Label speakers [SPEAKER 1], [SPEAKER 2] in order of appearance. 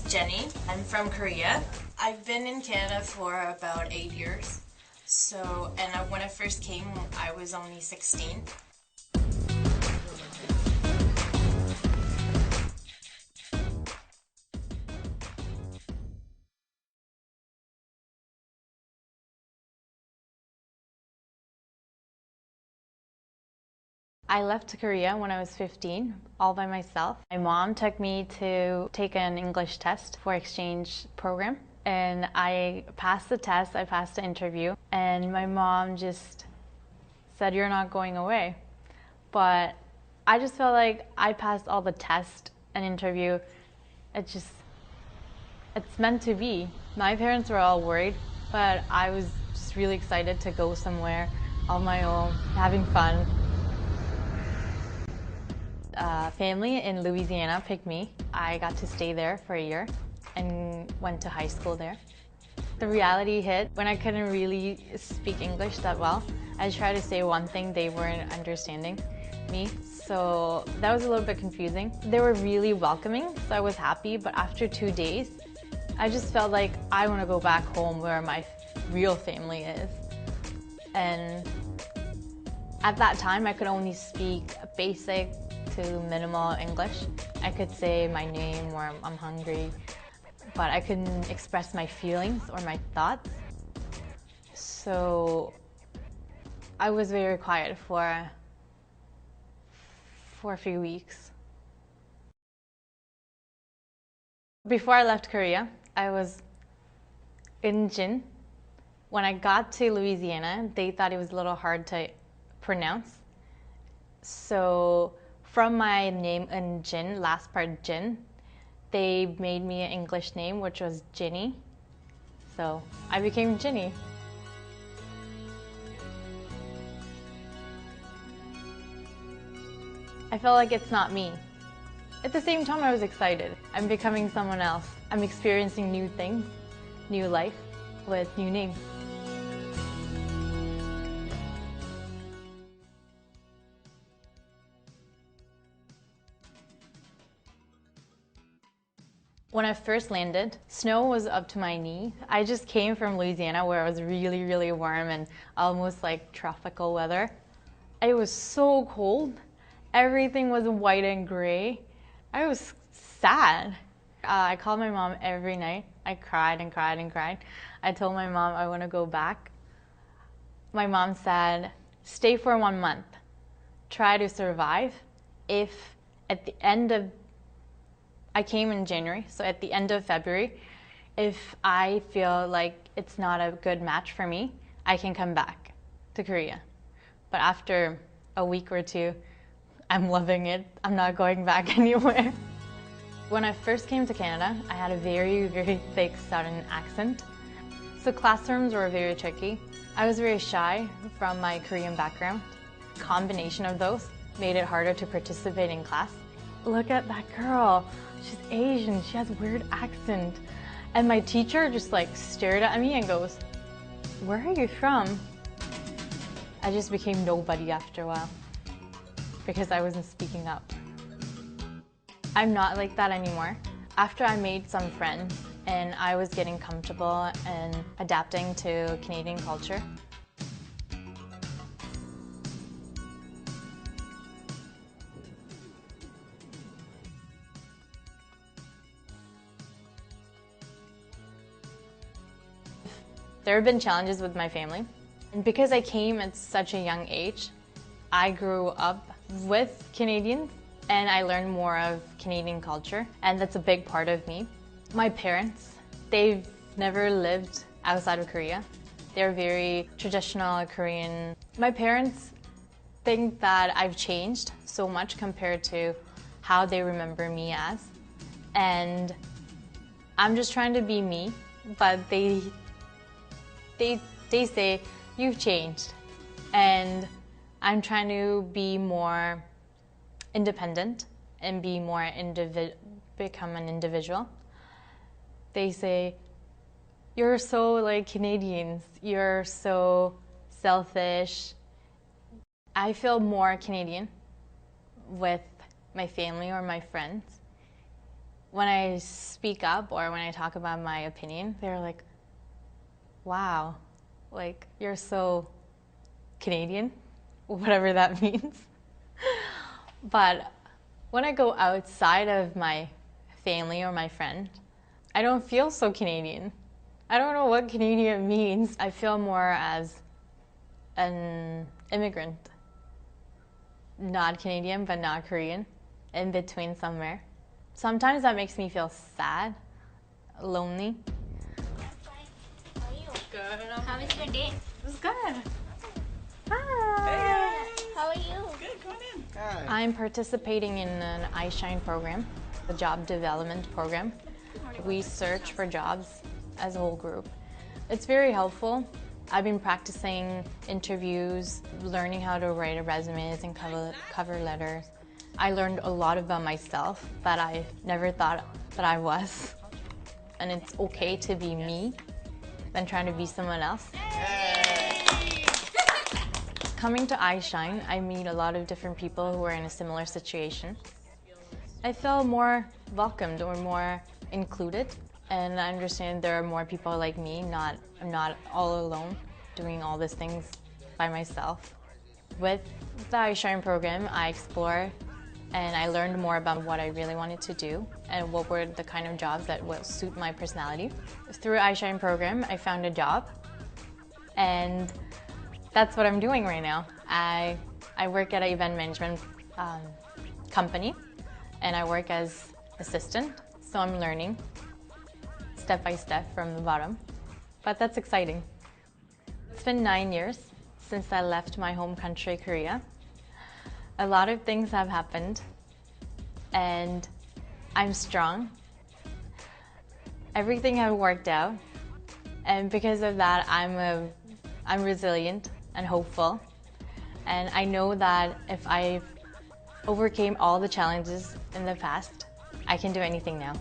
[SPEAKER 1] Jenny. I'm from Korea. I've been in Canada for about 8 years. When I first came, I was only 16.
[SPEAKER 2] I left Korea when I was 15, all by myself. My mom took me to take an English test for exchange program. And I passed the test, I passed the interview, and my mom just said, "You're not going away." But I just felt like I passed all the test and interview. It's meant to be. My parents were all worried, but I was just really excited to go somewhere on my own, having fun. Family in Louisiana picked me. I got to stay there for a year and went to high school there. The reality hit when I couldn't really speak English that well. I tried to say one thing, they weren't understanding me, so that was a little bit confusing. They were really welcoming, so I was happy, but after 2 days, I just felt like I want to go back home where my real family is. And at that time, I could only speak basic to minimal English. I could say my name or I'm hungry, but I couldn't express my feelings or my thoughts. So I was very quiet for a few weeks. Before I left Korea, I was in Jin. When I got to Louisiana, they thought it was a little hard to pronounce. So from my name in Jin, last part Jin, they made me an English name, which was Ginny. So I became Ginny. I felt like it's not me. At the same time, I was excited. I'm becoming someone else. I'm experiencing new things, new life, with new names. When I first landed, snow was up to my knee. I just came from Louisiana where it was really, really warm and almost like tropical weather. It was so cold. Everything was white and gray. I was sad. I called my mom every night. I cried and cried and cried. I told my mom I want to go back. My mom said, "Stay for 1 month. Try to survive. If at the end of I came in January, so at the end of February, if I feel like it's not a good match for me, I can come back to Korea." But after a week or two, I'm loving it. I'm not going back anywhere. When I first came to Canada, I had a very, very thick Southern accent. So classrooms were very tricky. I was very shy from my Korean background. Combination of those made it harder to participate in class. Look at that girl. She's Asian, she has a weird accent. And my teacher just like stared at me and goes, "Where are you from?" I just became nobody after a while because I wasn't speaking up. I'm not like that anymore. After I made some friends and I was getting comfortable and adapting to Canadian culture, there have been challenges with my family. And because I came at such a young age, I grew up with Canadians and I learned more of Canadian culture, and that's a big part of me. My parents, they've never lived outside of Korea. They're very traditional Korean. My parents think that I've changed so much compared to how they remember me as. And I'm just trying to be me, but they say, "You've changed." And I'm trying to be more independent and be more become an individual. They say, "You're so like Canadians, you're so selfish." I feel more Canadian with my family or my friends When I speak up or when I talk about my opinion, they're like, wow, like you're so Canadian, whatever that means. But when I go outside of my family or my friend, I don't feel so Canadian. I don't know what Canadian means. I feel more as an immigrant. Not Canadian, but not Korean, in between somewhere. Sometimes that makes me feel sad, lonely.
[SPEAKER 3] How are you?
[SPEAKER 1] Good.
[SPEAKER 3] How was your day?
[SPEAKER 2] It was good. Hi.
[SPEAKER 3] How are you?
[SPEAKER 1] Good, come on in.
[SPEAKER 4] Hi.
[SPEAKER 2] I'm participating in an iSHINE program, a job development program. We search for jobs as a whole group. It's very helpful. I've been practicing interviews, learning how to write resumes and cover letters. I learned a lot about myself that I never thought that I was. And it's okay to be me than trying to be someone else. Coming to iSHINE, I meet a lot of different people who are in a similar situation. I feel more welcomed or more included, and I understand there are more people like me, I'm not all alone doing all these things by myself. With the iSHINE program, I explored and I learned more about what I really wanted to do and what were the kind of jobs that would suit my personality. Through iSHINE program, I found a job, and that's what I'm doing right now. I work at an event management company, and I work as assistant, so I'm learning step by step from the bottom, but that's exciting. It's been 9 years since I left my home country, Korea. A lot of things have happened, and I'm strong. Everything has worked out, and because of that, I'm resilient and hopeful. And I know that if I've overcame all the challenges in the past, I can do anything now.